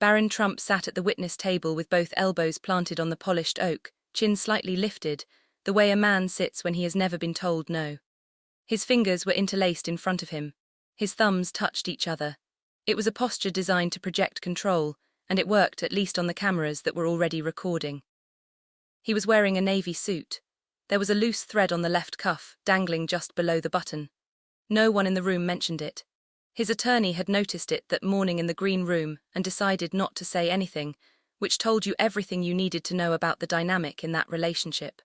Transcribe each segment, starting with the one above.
Baron Trump sat at the witness table with both elbows planted on the polished oak, chin slightly lifted, the way a man sits when he has never been told no. His fingers were interlaced in front of him. His thumbs touched each other. It was a posture designed to project control, and it worked at least on the cameras that were already recording. He was wearing a navy suit. There was a loose thread on the left cuff, dangling just below the button. No one in the room mentioned it. His attorney had noticed it that morning in the green room and decided not to say anything, which told you everything you needed to know about the dynamic in that relationship.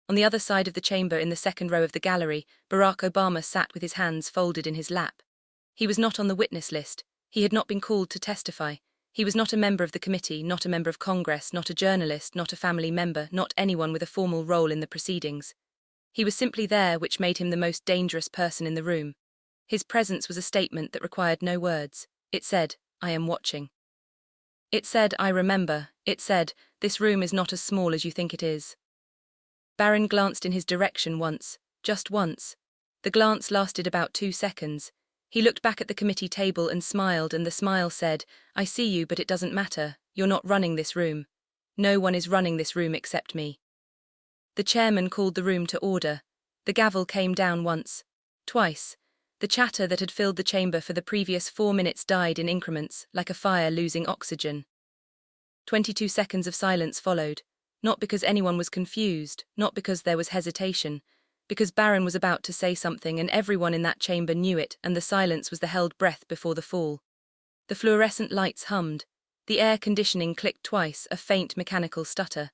On the other side of the chamber in the second row of the gallery, Barack Obama sat with his hands folded in his lap. He was not on the witness list. He had not been called to testify. He was not a member of the committee, not a member of Congress, not a journalist, not a family member, not anyone with a formal role in the proceedings. He was simply there, which made him the most dangerous person in the room. His presence was a statement that required no words. It said, "I am watching." It said, "I remember." It said, "This room is not as small as you think it is." Baron glanced in his direction once, just once. The glance lasted about 2 seconds. He looked back at the committee table and smiled, and the smile said, "I see you, but it doesn't matter. You're not running this room. No one is running this room except me." The chairman called the room to order. The gavel came down once, twice. The chatter that had filled the chamber for the previous 4 minutes died in increments, like a fire losing oxygen. 22 seconds of silence followed, not because anyone was confused, not because there was hesitation, because Baron was about to say something and everyone in that chamber knew it, and the silence was the held breath before the fall. The fluorescent lights hummed. The air conditioning clicked twice, a faint mechanical stutter.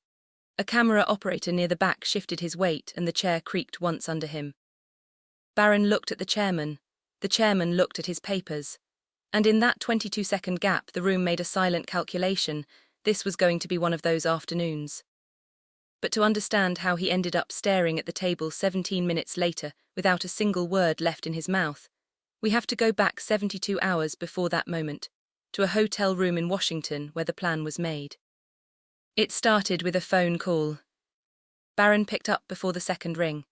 A camera operator near the back shifted his weight and the chair creaked once under him. Baron looked at the chairman looked at his papers. And in that 22-second gap the room made a silent calculation. This was going to be one of those afternoons. But to understand how he ended up staring at the table 17 minutes later without a single word left in his mouth, we have to go back 72 hours before that moment, to a hotel room in Washington where the plan was made. It started with a phone call. Baron picked up before the second ring.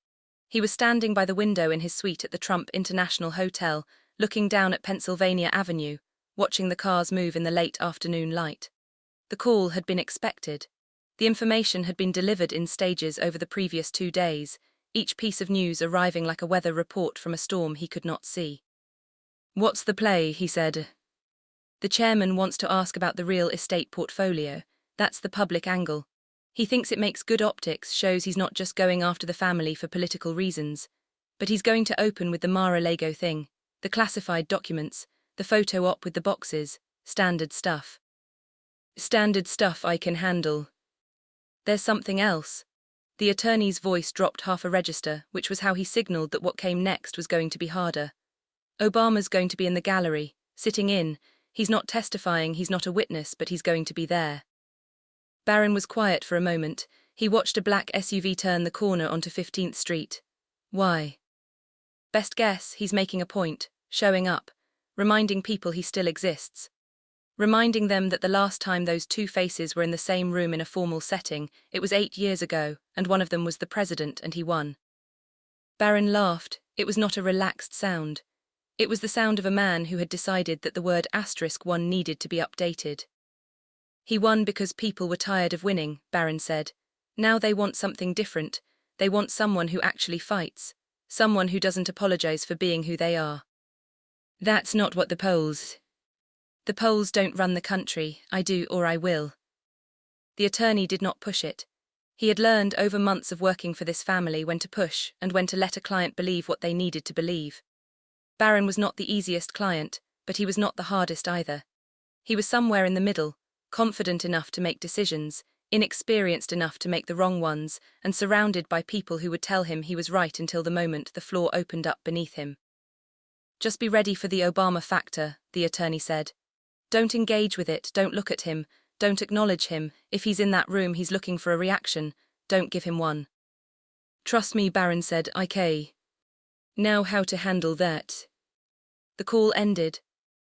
He was standing by the window in his suite at the Trump International Hotel, looking down at Pennsylvania Avenue, watching the cars move in the late afternoon light. The call had been expected. The information had been delivered in stages over the previous 2 days, each piece of news arriving like a weather report from a storm he could not see. "What's the play?" he said. "The chairman wants to ask about the real estate portfolio. That's the public angle. He thinks it makes good optics, shows he's not just going after the family for political reasons. But he's going to open with the Mar-a-Lago thing, the classified documents, the photo op with the boxes, standard stuff." "Standard stuff I can handle." "There's something else." The attorney's voice dropped half a register, which was how he signaled that what came next was going to be harder. "Obama's going to be in the gallery, sitting in. He's not testifying, he's not a witness, but he's going to be there." Baron was quiet for a moment. He watched a black SUV turn the corner onto 15th Street. "Why?" "Best guess, he's making a point, showing up, reminding people he still exists. Reminding them that the last time those two faces were in the same room in a formal setting, it was 8 years ago, and one of them was the president, and he won." Baron laughed. It was not a relaxed sound. It was the sound of a man who had decided that the word *1 needed to be updated. "He won because people were tired of winning," Baron said. "Now they want something different. They want someone who actually fights. Someone who doesn't apologize for being who they are." "That's not what the polls..." "The polls don't run the country. I do, or I will." The attorney did not push it. He had learned over months of working for this family when to push and when to let a client believe what they needed to believe. Baron was not the easiest client, but he was not the hardest either. He was somewhere in the middle, confident enough to make decisions, inexperienced enough to make the wrong ones, and surrounded by people who would tell him he was right until the moment the floor opened up beneath him. "Just be ready for the Obama factor," the attorney said. "Don't engage with it, don't look at him, don't acknowledge him. If he's in that room, he's looking for a reaction. Don't give him one." "Trust me," Baron said. "IK. Now how to handle that." The call ended.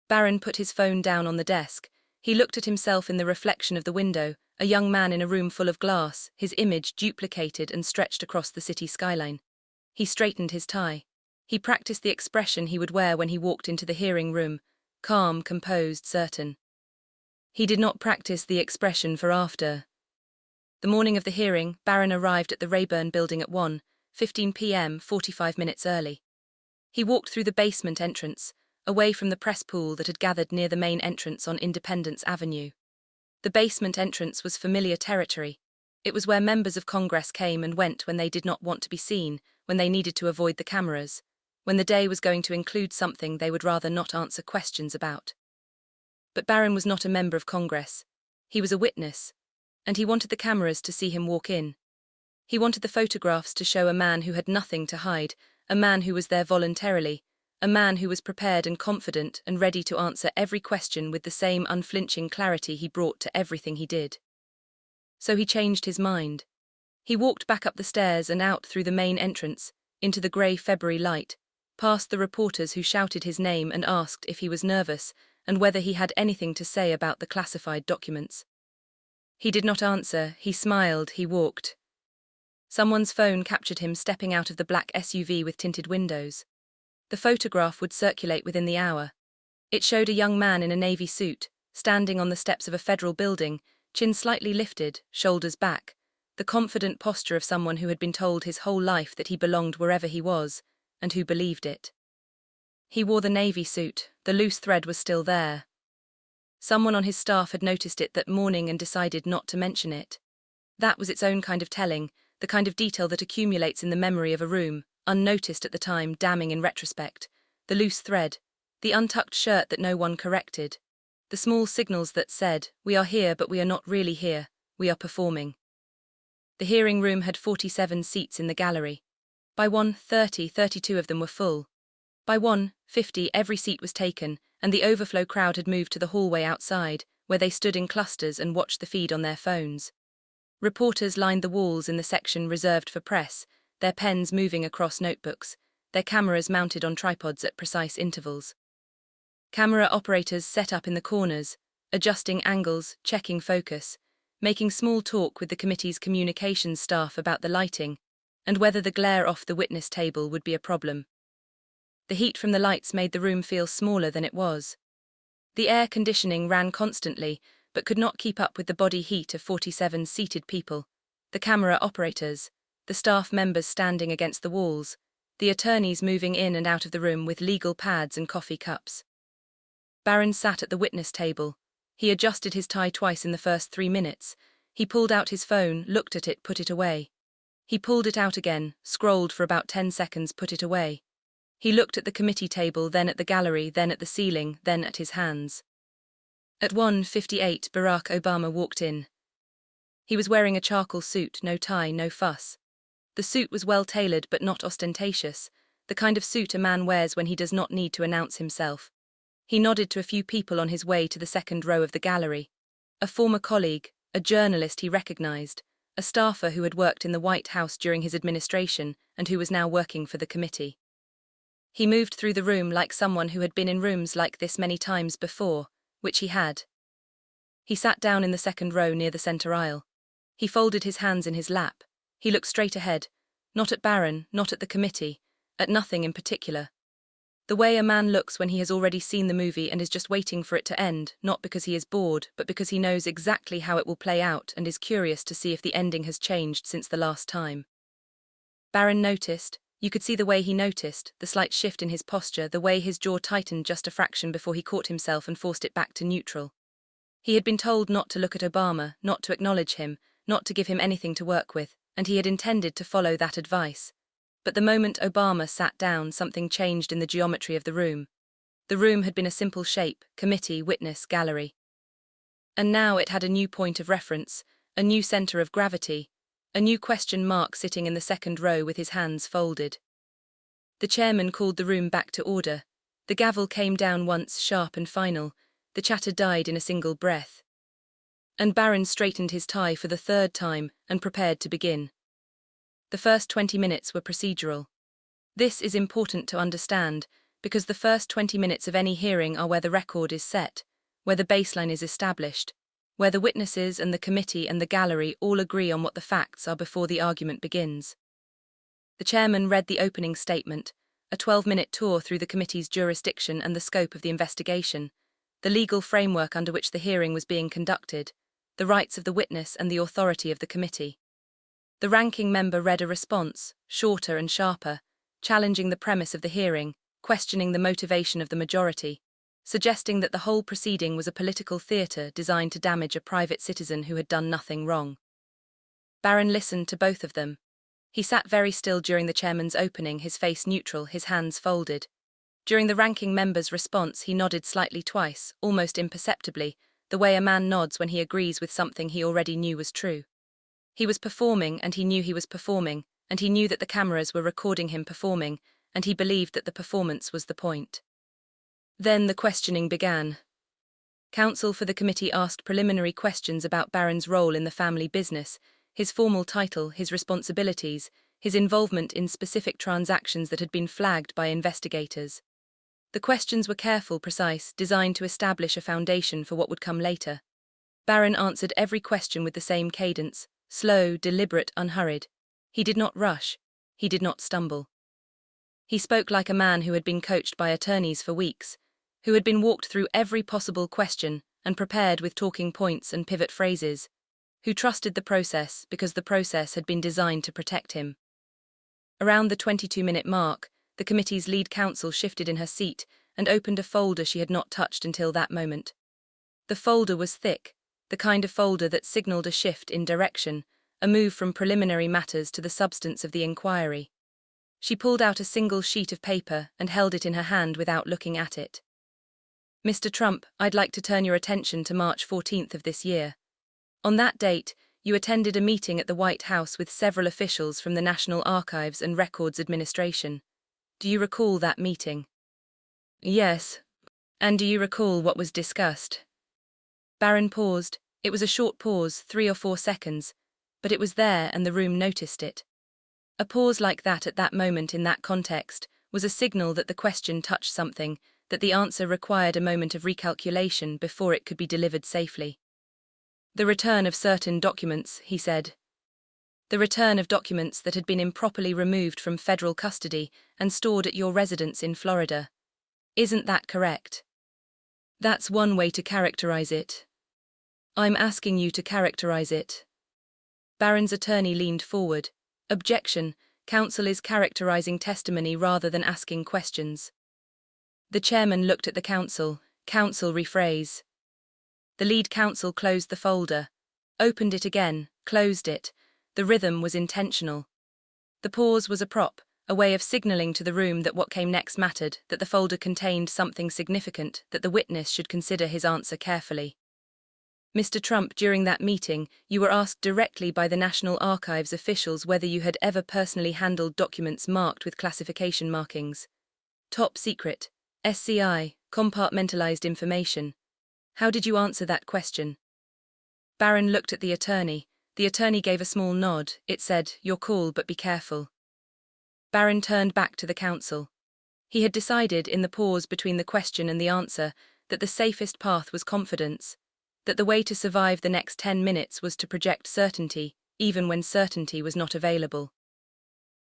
Baron put his phone down on the desk. He looked at himself in the reflection of the window, a young man in a room full of glass, his image duplicated and stretched across the city skyline. He straightened his tie. He practiced the expression he would wear when he walked into the hearing room, calm, composed, certain. He did not practice the expression for after. The morning of the hearing, Barron arrived at the Rayburn building at 1:15 p.m., 45 minutes early. He walked through the basement entrance, away from the press pool that had gathered near the main entrance on Independence Avenue. The basement entrance was familiar territory. It was where members of Congress came and went when they did not want to be seen, when they needed to avoid the cameras, when the day was going to include something they would rather not answer questions about. But Barron was not a member of Congress. He was a witness, and he wanted the cameras to see him walk in. He wanted the photographs to show a man who had nothing to hide, a man who was there voluntarily, a man who was prepared and confident and ready to answer every question with the same unflinching clarity he brought to everything he did. So he changed his mind. He walked back up the stairs and out through the main entrance, into the grey February light, past the reporters who shouted his name and asked if he was nervous and whether he had anything to say about the classified documents. He did not answer, he smiled, he walked. Someone's phone captured him stepping out of the black SUV with tinted windows. The photograph would circulate within the hour. It showed a young man in a navy suit, standing on the steps of a federal building, chin slightly lifted, shoulders back, the confident posture of someone who had been told his whole life that he belonged wherever he was, and who believed it. He wore the navy suit, the loose thread was still there. Someone on his staff had noticed it that morning and decided not to mention it. That was its own kind of telling, the kind of detail that accumulates in the memory of a room, unnoticed at the time, damning in retrospect. The loose thread, the untucked shirt that no one corrected, the small signals that said, "We are here but we are not really here, we are performing." The hearing room had 47 seats in the gallery. By 1:30, 32 of them were full. By 1:50 every seat was taken, and the overflow crowd had moved to the hallway outside, where they stood in clusters and watched the feed on their phones. Reporters lined the walls in the section reserved for press, their pens moving across notebooks, their cameras mounted on tripods at precise intervals. Camera operators set up in the corners, adjusting angles, checking focus, making small talk with the committee's communications staff about the lighting, and whether the glare off the witness table would be a problem. The heat from the lights made the room feel smaller than it was. The air conditioning ran constantly, but could not keep up with the body heat of 47 seated people, the camera operators, the staff members standing against the walls, the attorneys moving in and out of the room with legal pads and coffee cups. Barron sat at the witness table. He adjusted his tie twice in the first 3 minutes. He pulled out his phone, looked at it, put it away. He pulled it out again, scrolled for about 10 seconds, put it away. He looked at the committee table, then at the gallery, then at the ceiling, then at his hands. At 1:58, Barack Obama walked in. He was wearing a charcoal suit, no tie, no fuss. The suit was well tailored but not ostentatious, the kind of suit a man wears when he does not need to announce himself. He nodded to a few people on his way to the second row of the gallery. A former colleague, a journalist he recognized, a staffer who had worked in the White House during his administration and who was now working for the committee. He moved through the room like someone who had been in rooms like this many times before, which he had. He sat down in the second row near the center aisle. He folded his hands in his lap. He looked straight ahead, not at Barron, not at the committee, at nothing in particular. The way a man looks when he has already seen the movie and is just waiting for it to end, not because he is bored, but because he knows exactly how it will play out and is curious to see if the ending has changed since the last time. Barron noticed. You could see the way he noticed, the slight shift in his posture, the way his jaw tightened just a fraction before he caught himself and forced it back to neutral. He had been told not to look at Obama, not to acknowledge him, not to give him anything to work with, and he had intended to follow that advice. But the moment Obama sat down, something changed in the geometry of the room. The room had been a simple shape, committee, witness, gallery. And now it had a new point of reference, a new center of gravity, a new question mark sitting in the second row with his hands folded. The chairman called the room back to order. The gavel came down once, sharp and final. The chatter died in a single breath. And Barron straightened his tie for the third time and prepared to begin. The first 20 minutes were procedural. This is important to understand, because the first 20 minutes of any hearing are where the record is set, where the baseline is established, where the witnesses and the committee and the gallery all agree on what the facts are before the argument begins. The chairman read the opening statement, a 12-minute tour through the committee's jurisdiction and the scope of the investigation. the legal framework under which the hearing was being conducted, the rights of the witness and the authority of the committee. The ranking member read a response, shorter and sharper, challenging the premise of the hearing, questioning the motivation of the majority, suggesting that the whole proceeding was a political theatre designed to damage a private citizen who had done nothing wrong. Barron listened to both of them. He sat very still during the chairman's opening, his face neutral, his hands folded. During the ranking member's response, he nodded slightly twice, almost imperceptibly, the way a man nods when he agrees with something he already knew was true. He was performing, and he knew he was performing, and he knew that the cameras were recording him performing, and he believed that the performance was the point. Then the questioning began. Counsel for the committee asked preliminary questions about Barron's role in the family business, his formal title, his responsibilities, his involvement in specific transactions that had been flagged by investigators. The questions were careful, precise, designed to establish a foundation for what would come later. Barron answered every question with the same cadence, slow, deliberate, unhurried. He did not rush. He did not stumble. He spoke like a man who had been coached by attorneys for weeks, who had been walked through every possible question and prepared with talking points and pivot phrases, who trusted the process because the process had been designed to protect him. Around the 22-minute mark, the committee's lead counsel shifted in her seat and opened a folder she had not touched until that moment. The folder was thick, the kind of folder that signaled a shift in direction, a move from preliminary matters to the substance of the inquiry. She pulled out a single sheet of paper and held it in her hand without looking at it. Mr. Trump, I'd like to turn your attention to March 14th of this year. On that date, you attended a meeting at the White House with several officials from the National Archives and Records Administration. Do you recall that meeting? Yes. And do you recall what was discussed? Barron paused. It was a short pause, 3 or 4 seconds, but it was there and the room noticed it. A pause like that at that moment in that context was a signal that the question touched something, that the answer required a moment of recalculation before it could be delivered safely. The return of certain documents, he said. The return of documents that had been improperly removed from federal custody and stored at your residence in Florida. Isn't that correct? That's one way to characterize it. I'm asking you to characterize it. Barron's attorney leaned forward. Objection, counsel is characterizing testimony rather than asking questions. The chairman looked at the counsel. Counsel, rephrase. The lead counsel closed the folder, opened it again, closed it. The rhythm was intentional. The pause was a prop, a way of signaling to the room that what came next mattered, that the folder contained something significant, that the witness should consider his answer carefully. Mr. Trump, during that meeting, you were asked directly by the National Archives officials whether you had ever personally handled documents marked with classification markings. Top secret, SCI, compartmentalized information. How did you answer that question? Barron looked at the attorney. The attorney gave a small nod. It said, your call, but be careful. Barron turned back to the counsel. He had decided, in the pause between the question and the answer, that the safest path was confidence, that the way to survive the next 10 minutes was to project certainty, even when certainty was not available.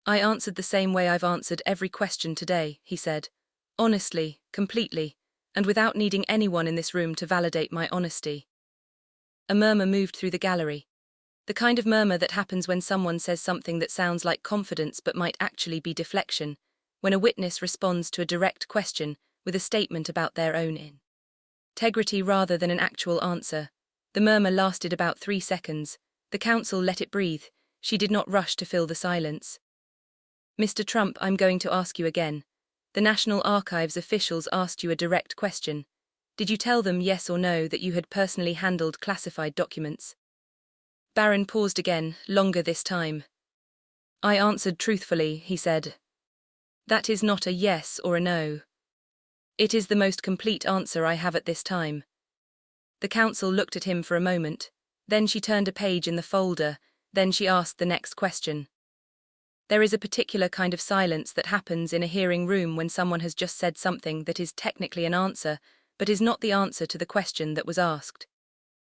I answered the same way I've answered every question today, he said. Honestly, completely, and without needing anyone in this room to validate my honesty. A murmur moved through the gallery. The kind of murmur that happens when someone says something that sounds like confidence but might actually be deflection, when a witness responds to a direct question with a statement about their own integrity rather than an actual answer. The murmur lasted about 3 seconds. The counsel let it breathe. She did not rush to fill the silence. Mr. Trump, I'm going to ask you again. The National Archives officials asked you a direct question. Did you tell them yes or no that you had personally handled classified documents? Barron paused again, longer this time. I answered truthfully, he said. That is not a yes or a no. It is the most complete answer I have at this time. The counsel looked at him for a moment. Then she turned a page in the folder. Then she asked the next question. There is a particular kind of silence that happens in a hearing room when someone has just said something that is technically an answer, but is not the answer to the question that was asked.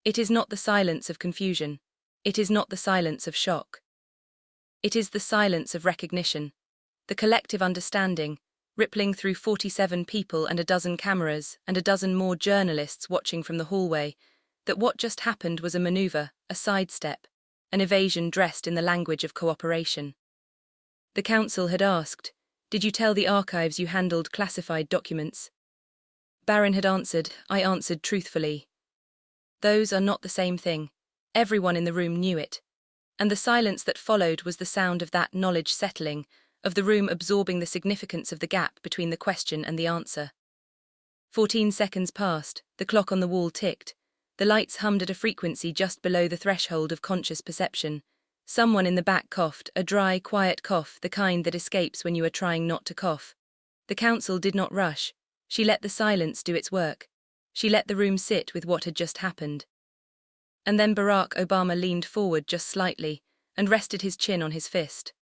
It is not the silence of confusion. It is not the silence of shock. It is the silence of recognition, the collective understanding, rippling through 47 people and a dozen cameras and a dozen more journalists watching from the hallway, that what just happened was a maneuver, a sidestep, an evasion dressed in the language of cooperation. The council had asked, "Did you tell the archives you handled classified documents?" Barron had answered, "I answered truthfully." Those are not the same thing. Everyone in the room knew it. And the silence that followed was the sound of that knowledge settling, of the room absorbing the significance of the gap between the question and the answer. 14 seconds passed, the clock on the wall ticked, the lights hummed at a frequency just below the threshold of conscious perception. Someone in the back coughed, a dry, quiet cough, the kind that escapes when you are trying not to cough. The council did not rush. She let the silence do its work. She let the room sit with what had just happened. And then Barack Obama leaned forward just slightly and rested his chin on his fist.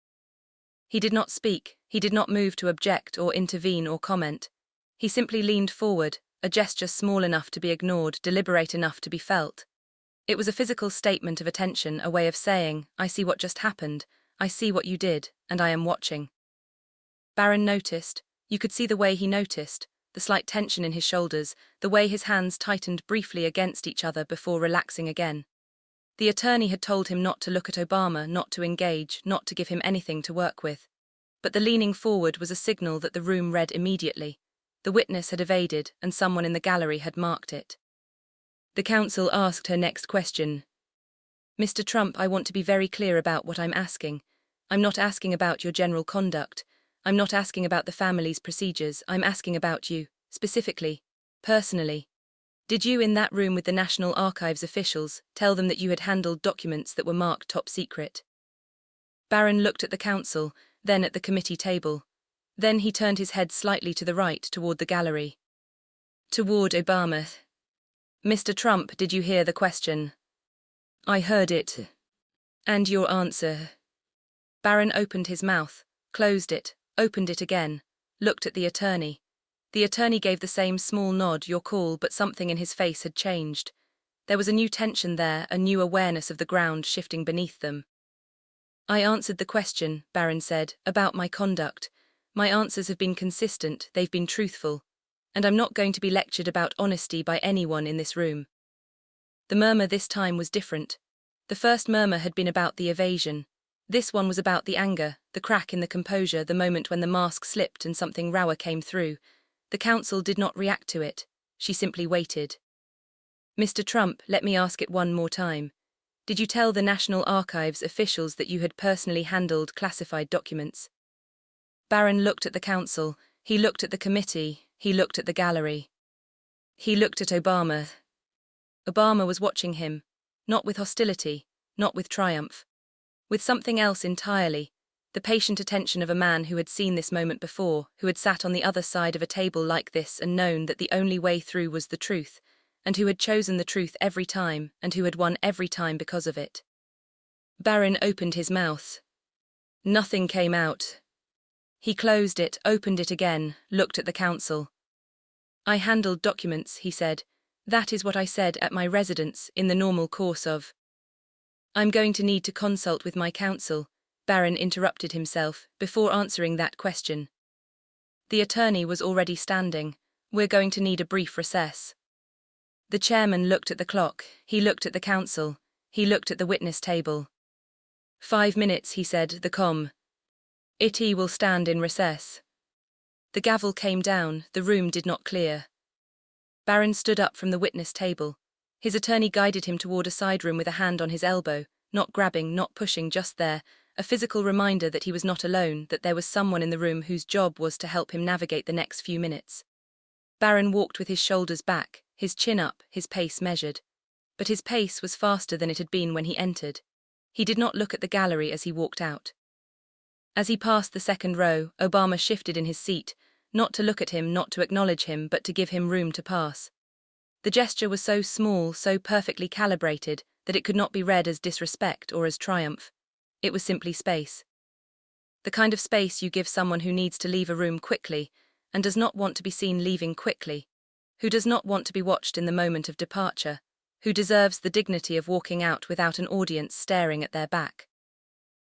He did not speak, he did not move to object or intervene or comment. He simply leaned forward, a gesture small enough to be ignored, deliberate enough to be felt. It was a physical statement of attention, a way of saying, "I see what just happened, I see what you did, and I am watching." Barron noticed. You could see the way he noticed, the slight tension in his shoulders, the way his hands tightened briefly against each other before relaxing again. The attorney had told him not to look at Obama, not to engage, not to give him anything to work with. But the leaning forward was a signal that the room read immediately. The witness had evaded, and someone in the gallery had marked it. The counsel asked her next question. "Mr. Trump, I want to be very clear about what I'm asking. I'm not asking about your general conduct. I'm not asking about the family's procedures. I'm asking about you, specifically, personally. Did you, in that room with the National Archives officials, tell them that you had handled documents that were marked top secret?" Barron looked at the counsel, then at the committee table. Then he turned his head slightly to the right toward the gallery. Toward Obama. "Mr. Trump, did you hear the question?" "I heard it." "And your answer?" Barron opened his mouth, closed it, opened it again, looked at the attorney. The attorney gave the same small nod, "Your call," but something in his face had changed. There was a new tension there, a new awareness of the ground shifting beneath them. "I answered the question," Barron said, "about my conduct. My answers have been consistent, they've been truthful. And I'm not going to be lectured about honesty by anyone in this room." The murmur this time was different. The first murmur had been about the evasion. This one was about the anger, the crack in the composure, the moment when the mask slipped and something rower came through. The counsel did not react to it. She simply waited. "Mr. Trump, let me ask it one more time. Did you tell the National Archives officials that you had personally handled classified documents?" Barron looked at the counsel, he looked at the committee, he looked at the gallery. He looked at Obama. Obama was watching him, not with hostility, not with triumph. With something else entirely, the patient attention of a man who had seen this moment before, who had sat on the other side of a table like this and known that the only way through was the truth, and who had chosen the truth every time, and who had won every time because of it. Barron opened his mouth. Nothing came out. He closed it, opened it again, looked at the counsel. "I handled documents," he said. "That is what I said at my residence in the normal course of—" "I'm going to need to consult with my counsel," Barron interrupted himself, before answering that question. The attorney was already standing. "We're going to need a brief recess." The chairman looked at the clock, he looked at the counsel, he looked at the witness table. 5 minutes, he said, the committee will stand in recess. The gavel came down, the room did not clear. Barron stood up from the witness table. His attorney guided him toward a side room with a hand on his elbow, not grabbing, not pushing, just there, a physical reminder that he was not alone, that there was someone in the room whose job was to help him navigate the next few minutes. Barron walked with his shoulders back, his chin up, his pace measured. But his pace was faster than it had been when he entered. He did not look at the gallery as he walked out. As he passed the second row, Obama shifted in his seat, not to look at him, not to acknowledge him, but to give him room to pass. The gesture was so small, so perfectly calibrated, that it could not be read as disrespect or as triumph. It was simply space. The kind of space you give someone who needs to leave a room quickly, and does not want to be seen leaving quickly, who does not want to be watched in the moment of departure, who deserves the dignity of walking out without an audience staring at their back.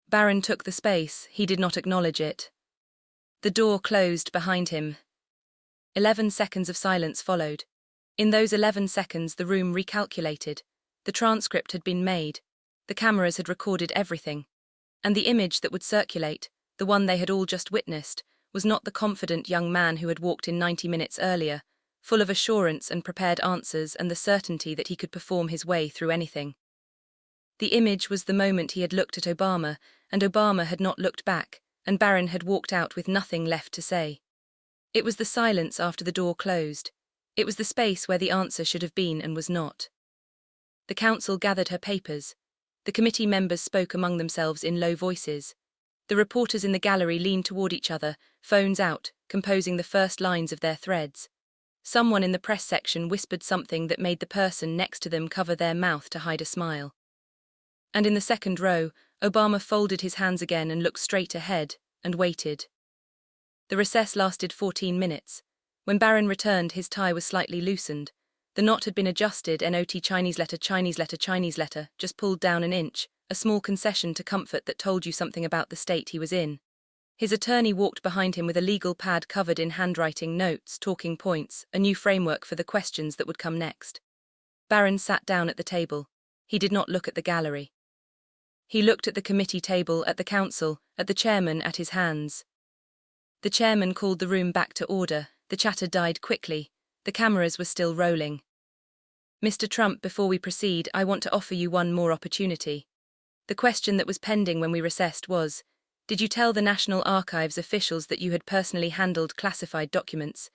Barron took the space, he did not acknowledge it. The door closed behind him. 11 seconds of silence followed. In those 11 seconds, the room recalculated. The transcript had been made. The cameras had recorded everything. And the image that would circulate, the one they had all just witnessed, was not the confident young man who had walked in 90 minutes earlier, full of assurance and prepared answers and the certainty that he could perform his way through anything. The image was the moment he had looked at Obama, and Obama had not looked back, and Barron had walked out with nothing left to say. It was the silence after the door closed. It was the space where the answer should have been and was not. The council gathered her papers. The committee members spoke among themselves in low voices. The reporters in the gallery leaned toward each other, phones out, composing the first lines of their threads. Someone in the press section whispered something that made the person next to them cover their mouth to hide a smile. And in the second row, Obama folded his hands again and looked straight ahead, and waited. The recess lasted 14 minutes. When Barron returned, his tie was slightly loosened. The knot had been adjusted, NOT Chinese letter, just pulled down an inch, a small concession to comfort that told you something about the state he was in. His attorney walked behind him with a legal pad covered in handwriting, notes, talking points, a new framework for the questions that would come next. Barron sat down at the table. He did not look at the gallery. He looked at the committee table, at the council, at the chairman, at his hands. The chairman called the room back to order. The chatter died quickly. The cameras were still rolling. Mr. Trump, before we proceed, I want to offer you one more opportunity. The question that was pending when we recessed was, did you tell the National Archives officials that you had personally handled classified documents?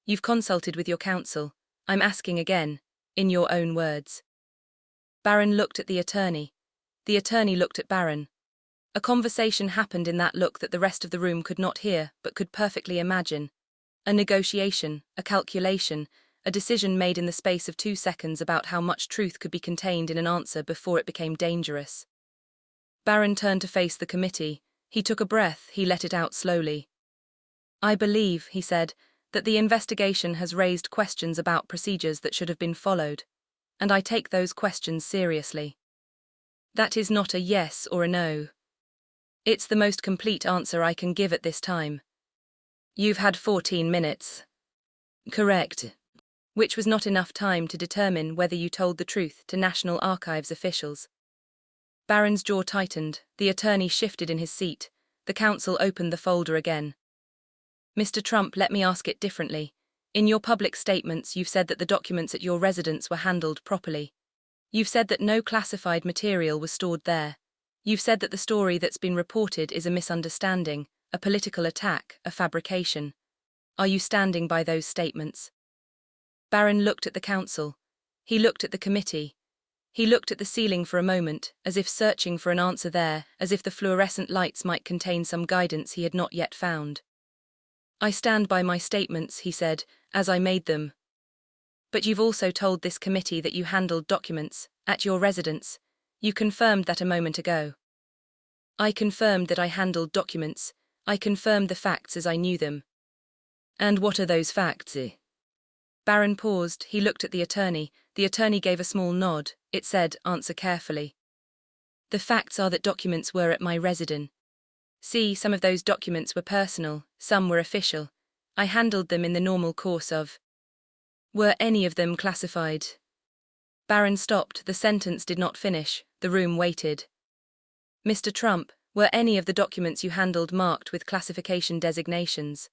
You've consulted with your counsel. I'm asking again, in your own words. Barron looked at the attorney. The attorney looked at Barron. A conversation happened in that look that the rest of the room could not hear but could perfectly imagine. A negotiation, a calculation, a decision made in the space of 2 seconds about how much truth could be contained in an answer before it became dangerous. Barron turned to face the committee. He took a breath, he let it out slowly. I believe, he said, that the investigation has raised questions about procedures that should have been followed, and I take those questions seriously. That is not a yes or a no. It's the most complete answer I can give at this time. You've had 14 minutes. Correct. Which was not enough time to determine whether you told the truth to National Archives officials. Barron's jaw tightened, the attorney shifted in his seat, the counsel opened the folder again. Mr. Trump, let me ask it differently. In your public statements, you've said that the documents at your residence were handled properly. You've said that no classified material was stored there. You've said that the story that's been reported is a misunderstanding, a political attack, a fabrication. Are you standing by those statements? Barron looked at the council. He looked at the committee. He looked at the ceiling for a moment, as if searching for an answer there, as if the fluorescent lights might contain some guidance he had not yet found. I stand by my statements, he said, as I made them. But you've also told this committee that you handled documents, at your residence. You confirmed that a moment ago. I confirmed that I handled documents. I confirmed the facts as I knew them. And what are those facts? Barron paused, he looked at the attorney gave a small nod, it said, answer carefully. The facts are that documents were at my residence. See, some of those documents were personal, some were official. I handled them in the normal course of. Were any of them classified? Barron stopped, the sentence did not finish, the room waited. Mr. Trump, were any of the documents you handled marked with classification designations?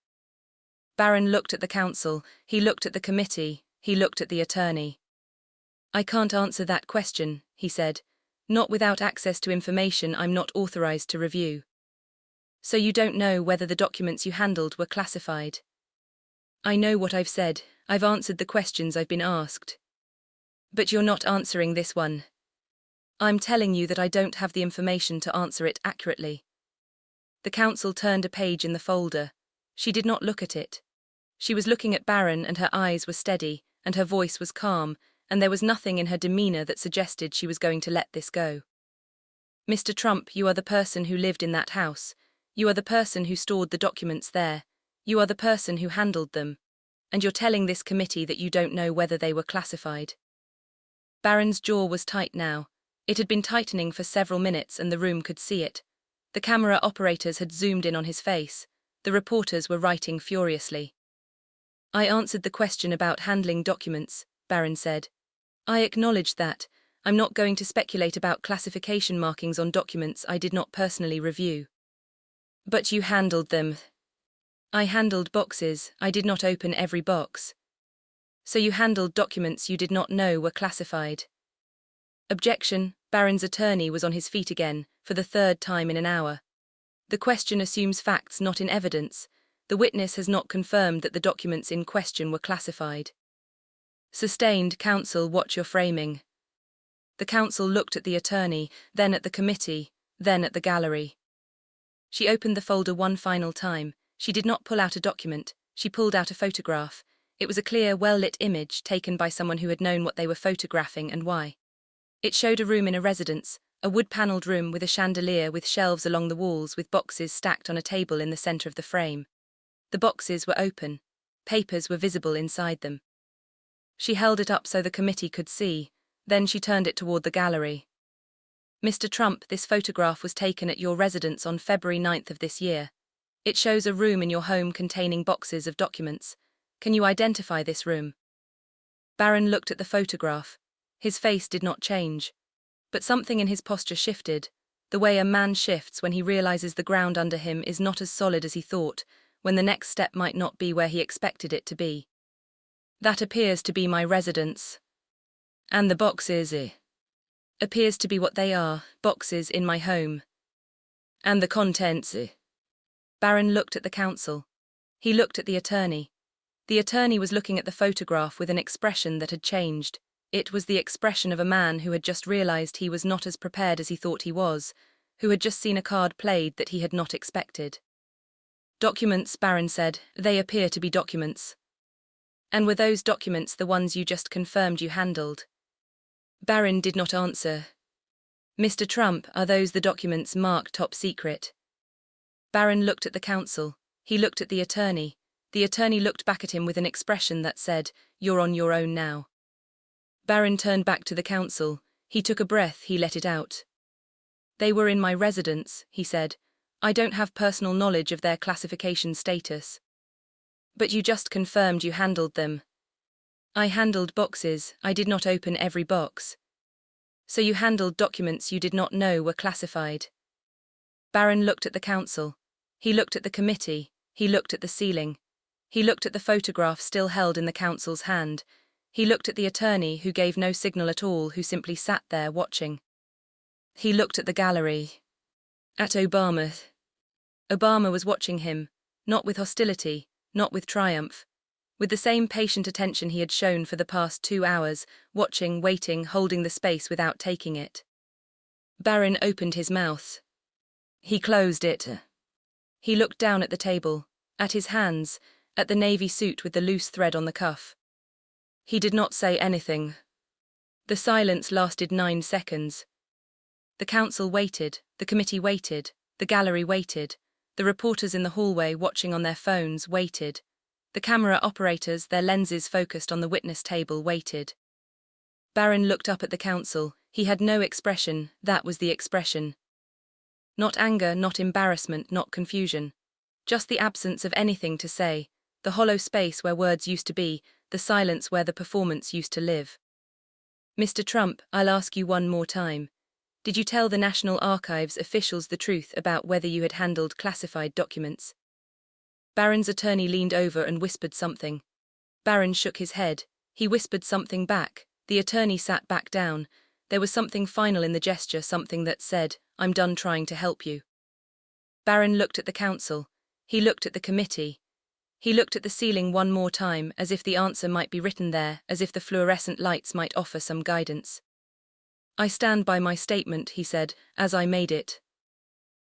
Barron looked at the council, he looked at the committee, he looked at the attorney. I can't answer that question, he said. Not without access to information I'm not authorized to review. So you don't know whether the documents you handled were classified? I know what I've said, I've answered the questions I've been asked. But you're not answering this one. I'm telling you that I don't have the information to answer it accurately. The counsel turned a page in the folder. She did not look at it. She was looking at Barron and her eyes were steady, and her voice was calm, and there was nothing in her demeanor that suggested she was going to let this go. Mr. Trump, you are the person who lived in that house. You are the person who stored the documents there. You are the person who handled them. And you're telling this committee that you don't know whether they were classified. Barron's jaw was tight now. It had been tightening for several minutes and the room could see it. The camera operators had zoomed in on his face. The reporters were writing furiously. I answered the question about handling documents, Barron said. I acknowledged that. I'm not going to speculate about classification markings on documents I did not personally review. But you handled them. I handled boxes, I did not open every box. So you handled documents you did not know were classified. Objection. Barron's attorney was on his feet again, for the third time in an hour. The question assumes facts not in evidence. The witness has not confirmed that the documents in question were classified. Sustained. Counsel, watch your framing. The counsel looked at the attorney, then at the committee, then at the gallery. She opened the folder one final time. She did not pull out a document, she pulled out a photograph. It was a clear, well-lit image taken by someone who had known what they were photographing and why. It showed a room in a residence, a wood-panelled room with a chandelier with shelves along the walls with boxes stacked on a table in the centre of the frame. The boxes were open. Papers were visible inside them. She held it up so the committee could see, then she turned it toward the gallery. Mr. Trump, this photograph was taken at your residence on February 9th of this year. It shows a room in your home containing boxes of documents. Can you identify this room? Barron looked at the photograph. His face did not change. But something in his posture shifted, the way a man shifts when he realizes the ground under him is not as solid as he thought, when the next step might not be where he expected it to be. That appears to be my residence. And the boxes, appears to be what they are, boxes in my home. And the contents, Barron looked at the counsel. He looked at the attorney. The attorney was looking at the photograph with an expression that had changed. It was the expression of a man who had just realized he was not as prepared as he thought he was, who had just seen a card played that he had not expected. Documents, Barron said, they appear to be documents. And were those documents the ones you just confirmed you handled? Barron did not answer. Mr. Trump, are those the documents marked top secret? Barron looked at the counsel. He looked at the attorney. The attorney looked back at him with an expression that said, "You're on your own now." Barron turned back to the counsel. He took a breath, he let it out. They were in my residence, he said. I don't have personal knowledge of their classification status. But you just confirmed you handled them. I handled boxes, I did not open every box. So you handled documents you did not know were classified. Barron looked at the counsel. He looked at the committee. He looked at the ceiling. He looked at the photograph still held in the counsel's hand. He looked at the attorney who gave no signal at all, who simply sat there watching. He looked at the gallery. At Obama. Obama was watching him, not with hostility, not with triumph. With the same patient attention he had shown for the past 2 hours, watching, waiting, holding the space without taking it. Barron opened his mouth. He closed it. He looked down at the table, at his hands, at the navy suit with the loose thread on the cuff. He did not say anything. The silence lasted 9 seconds. The counsel waited, the committee waited, the gallery waited, the reporters in the hallway watching on their phones waited. The camera operators, their lenses focused on the witness table, waited. Barron looked up at the counsel. He had no expression, that was the expression. Not anger, not embarrassment, not confusion. Just the absence of anything to say, the hollow space where words used to be, the silence where the performance used to live. Mr. Trump, I'll ask you one more time. Did you tell the National Archives officials the truth about whether you had handled classified documents? Barron's attorney leaned over and whispered something. Barron shook his head. He whispered something back. The attorney sat back down. There was something final in the gesture, something that said, I'm done trying to help you. Barron looked at the counsel. He looked at the committee. He looked at the ceiling one more time, as if the answer might be written there, as if the fluorescent lights might offer some guidance. I stand by my statement, he said, as I made it.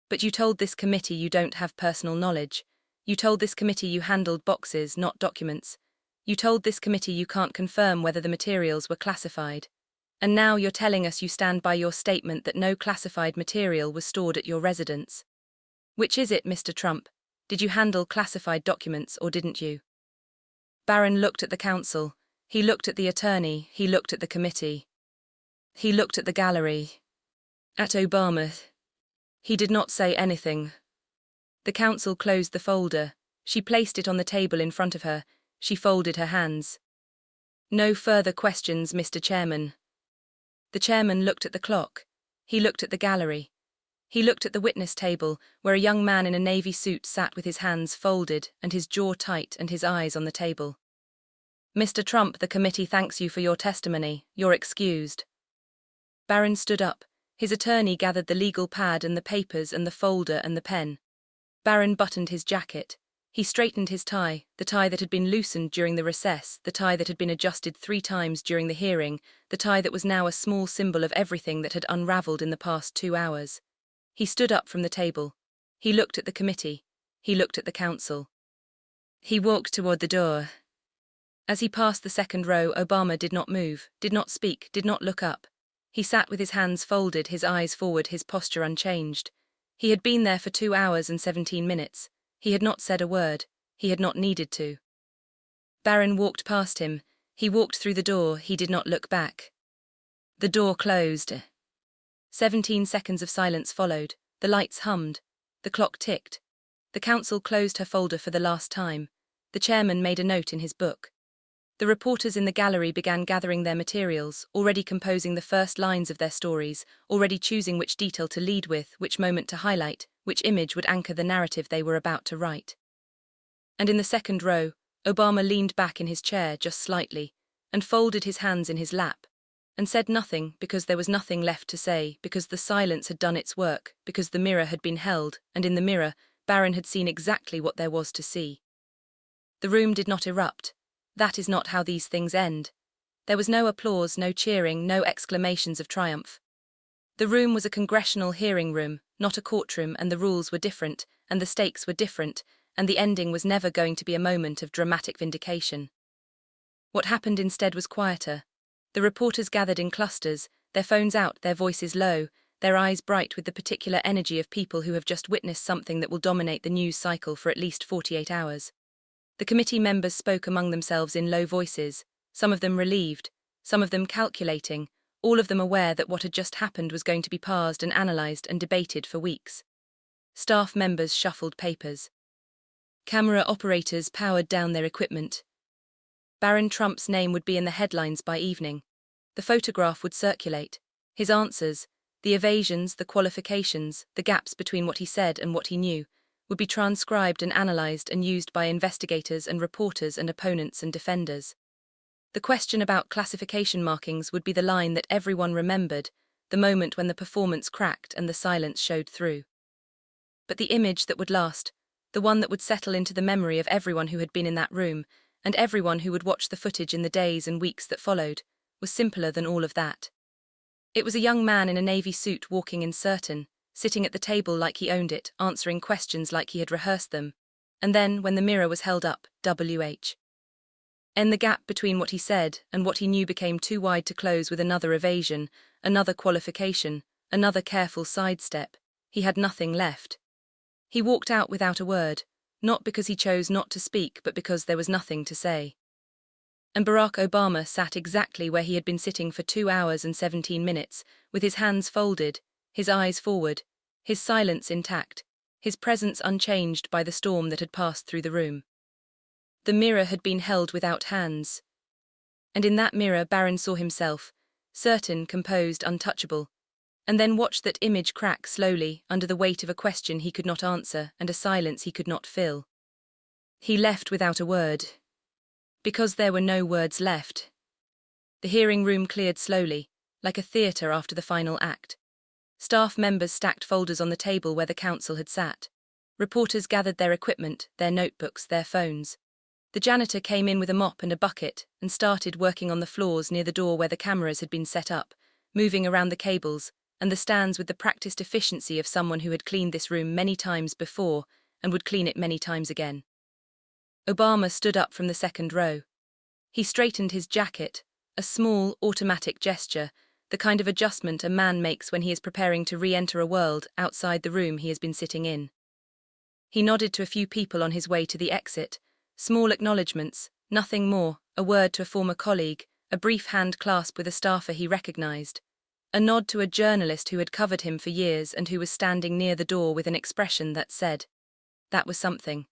But you told this committee you don't have personal knowledge. You told this committee you handled boxes, not documents. You told this committee you can't confirm whether the materials were classified. And now you're telling us you stand by your statement that no classified material was stored at your residence. Which is it, Mr. Trump? Did you handle classified documents or didn't you? Barron looked at the counsel. He looked at the attorney. He looked at the committee. He looked at the gallery. At Obama. He did not say anything. The counsel closed the folder. She placed it on the table in front of her. She folded her hands. "No further questions, Mr. Chairman." The chairman looked at the clock. He looked at the gallery. He looked at the witness table, where a young man in a navy suit sat with his hands folded and his jaw tight and his eyes on the table. "Mr. Trump, the committee thanks you for your testimony. You're excused." Barron stood up. His attorney gathered the legal pad and the papers and the folder and the pen. Barron buttoned his jacket. He straightened his tie, the tie that had been loosened during the recess, the tie that had been adjusted 3 times during the hearing, the tie that was now a small symbol of everything that had unraveled in the past 2 hours. He stood up from the table. He looked at the committee. He looked at the counsel. He walked toward the door. As he passed the second row, Obama did not move, did not speak, did not look up. He sat with his hands folded, his eyes forward, his posture unchanged. He had been there for 2 hours and 17 minutes. He had not said a word. He had not needed to. Barron walked past him. He walked through the door. He did not look back. The door closed. 17 seconds of silence followed. The lights hummed. The clock ticked. The counsel closed her folder for the last time. The chairman made a note in his book. The reporters in the gallery began gathering their materials, already composing the first lines of their stories, already choosing which detail to lead with, which moment to highlight, which image would anchor the narrative they were about to write. And in the second row, Obama leaned back in his chair just slightly, and folded his hands in his lap, and said nothing because there was nothing left to say, because the silence had done its work, because the mirror had been held, and in the mirror, Barron had seen exactly what there was to see. The room did not erupt. That is not how these things end. There was no applause, no cheering, no exclamations of triumph. The room was a congressional hearing room, not a courtroom, and the rules were different, and the stakes were different, and the ending was never going to be a moment of dramatic vindication. What happened instead was quieter. The reporters gathered in clusters, their phones out, their voices low, their eyes bright with the particular energy of people who have just witnessed something that will dominate the news cycle for at least 48 hours. The committee members spoke among themselves in low voices, some of them relieved, some of them calculating, all of them aware that what had just happened was going to be parsed and analyzed and debated for weeks. Staff members shuffled papers. Camera operators powered down their equipment. Barron Trump's name would be in the headlines by evening. The photograph would circulate. His answers, the evasions, the qualifications, the gaps between what he said and what he knew, would be transcribed and analyzed and used by investigators and reporters and opponents and defenders. The question about classification markings would be the line that everyone remembered, the moment when the performance cracked and the silence showed through. But the image that would last, the one that would settle into the memory of everyone who had been in that room, and everyone who would watch the footage in the days and weeks that followed, was simpler than all of that. It was a young man in a navy suit walking in certain, sitting at the table like he owned it, answering questions like he had rehearsed them, and then, when the mirror was held up, WH. And the gap between what he said and what he knew became too wide to close with another evasion, another qualification, another careful sidestep. He had nothing left. He walked out without a word, not because he chose not to speak, but because there was nothing to say. And Barack Obama sat exactly where he had been sitting for 2 hours and 17 minutes, with his hands folded, his eyes forward, his silence intact, his presence unchanged by the storm that had passed through the room. The mirror had been held without hands. And in that mirror Barron saw himself, certain, composed, untouchable, and then watched that image crack slowly under the weight of a question he could not answer and a silence he could not fill. He left without a word. Because there were no words left. The hearing room cleared slowly, like a theatre after the final act. Staff members stacked folders on the table where the counsel had sat. Reporters gathered their equipment, their notebooks, their phones. The janitor came in with a mop and a bucket and started working on the floors near the door where the cameras had been set up, moving around the cables and the stands with the practiced efficiency of someone who had cleaned this room many times before and would clean it many times again. Obama stood up from the second row. He straightened his jacket, a small, automatic gesture, the kind of adjustment a man makes when he is preparing to re-enter a world outside the room he has been sitting in. He nodded to a few people on his way to the exit, small acknowledgements, nothing more, a word to a former colleague, a brief hand clasp with a staffer he recognized, a nod to a journalist who had covered him for years and who was standing near the door with an expression that said, That was something.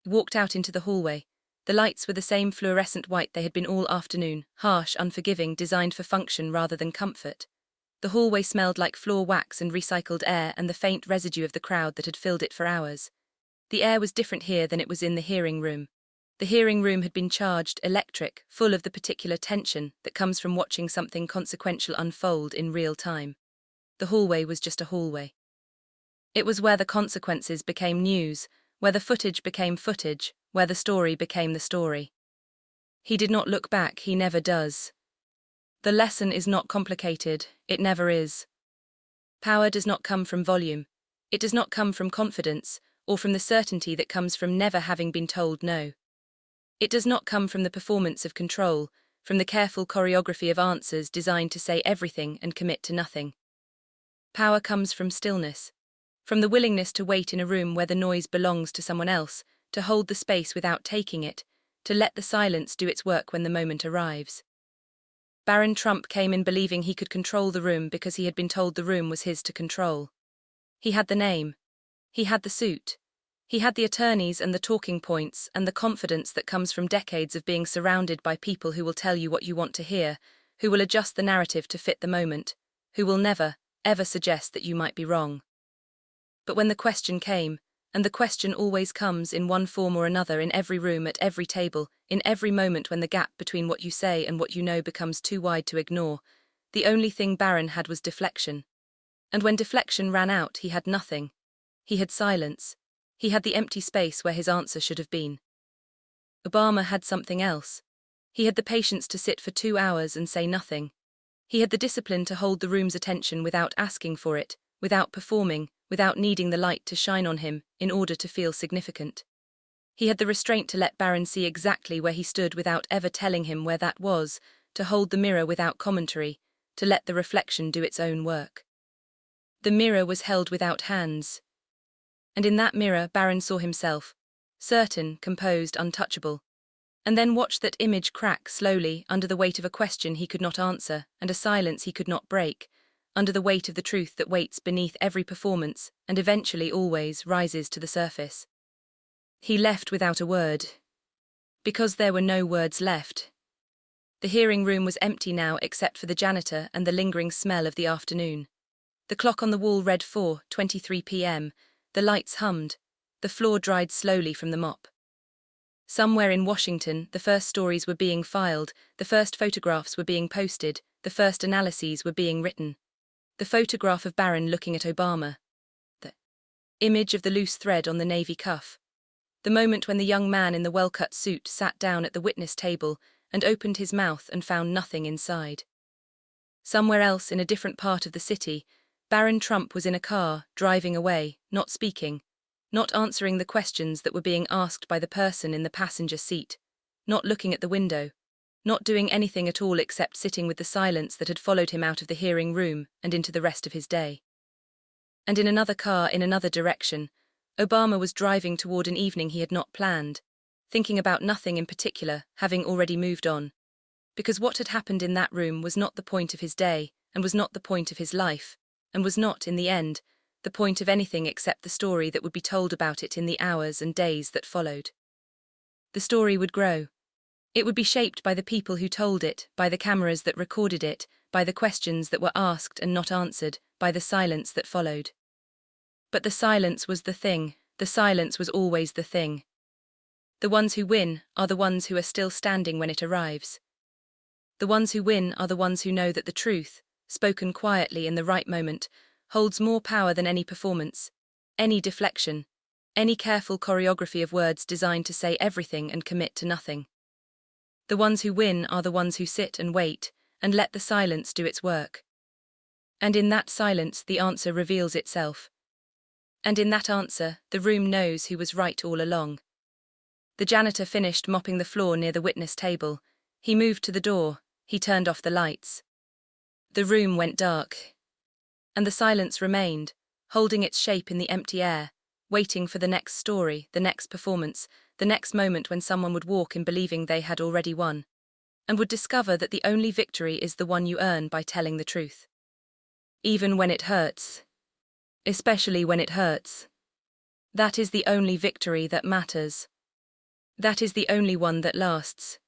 He walked out into the hallway. The lights were the same fluorescent white they had been all afternoon, harsh, unforgiving, designed for function rather than comfort. The hallway smelled like floor wax and recycled air and the faint residue of the crowd that had filled it for hours. The air was different here than it was in the hearing room. The hearing room had been charged, electric, full of the particular tension that comes from watching something consequential unfold in real time. The hallway was just a hallway. It was where the consequences became news, where the footage became footage, where the story became the story. He did not look back, he never does. The lesson is not complicated, it never is. Power does not come from volume. It does not come from confidence, or from the certainty that comes from never having been told no. It does not come from the performance of control, from the careful choreography of answers designed to say everything and commit to nothing. Power comes from stillness, from the willingness to wait in a room where the noise belongs to someone else, to hold the space without taking it, to let the silence do its work when the moment arrives. Baron Trump came in believing he could control the room because he had been told the room was his to control. He had the name. He had the suit. He had the attorneys and the talking points and the confidence that comes from decades of being surrounded by people who will tell you what you want to hear, who will adjust the narrative to fit the moment, who will never, ever suggest that you might be wrong. But when the question came, and the question always comes in one form or another in every room, at every table, in every moment when the gap between what you say and what you know becomes too wide to ignore, the only thing Baron had was deflection. And when deflection ran out, he had nothing. He had silence. He had the empty space where his answer should have been. Obama had something else. He had the patience to sit for 2 hours and say nothing. He had the discipline to hold the room's attention without asking for it, without performing, without needing the light to shine on him in order to feel significant. He had the restraint to let Baron see exactly where he stood without ever telling him where that was, to hold the mirror without commentary, to let the reflection do its own work. The mirror was held without hands. And in that mirror Baron saw himself, certain, composed, untouchable, and then watched that image crack slowly under the weight of a question he could not answer and a silence he could not break, under the weight of the truth that waits beneath every performance and eventually always rises to the surface. He left without a word. Because there were no words left. The hearing room was empty now except for the janitor and the lingering smell of the afternoon. The clock on the wall read 4:23 p.m., the lights hummed, the floor dried slowly from the mop. Somewhere in Washington, the first stories were being filed, the first photographs were being posted, the first analyses were being written. The photograph of Baron looking at Obama. The image of the loose thread on the navy cuff. The moment when the young man in the well-cut suit sat down at the witness table and opened his mouth and found nothing inside. Somewhere else in a different part of the city, Baron Trump was in a car, driving away, not speaking, not answering the questions that were being asked by the person in the passenger seat, not looking at the window, not doing anything at all except sitting with the silence that had followed him out of the hearing room and into the rest of his day. And in another car, in another direction, Obama was driving toward an evening he had not planned, thinking about nothing in particular, having already moved on. Because what had happened in that room was not the point of his day, and was not the point of his life, and was not, in the end, the point of anything except the story that would be told about it in the hours and days that followed. The story would grow. It would be shaped by the people who told it, by the cameras that recorded it, by the questions that were asked and not answered, by the silence that followed. But the silence was the thing, the silence was always the thing. The ones who win are the ones who are still standing when it arrives. The ones who win are the ones who know that the truth, spoken quietly in the right moment, holds more power than any performance, any deflection, any careful choreography of words designed to say everything and commit to nothing. The ones who win are the ones who sit and wait and let the silence do its work. And in that silence the answer reveals itself. And in that answer the room knows who was right all along. The janitor finished mopping the floor near the witness table. He moved to the door. He turned off the lights. The room went dark. And the silence remained, holding its shape in the empty air, waiting for the next story, the next performance, the next moment when someone would walk in believing they had already won, and would discover that the only victory is the one you earn by telling the truth. Even when it hurts. Especially when it hurts. That is the only victory that matters. That is the only one that lasts.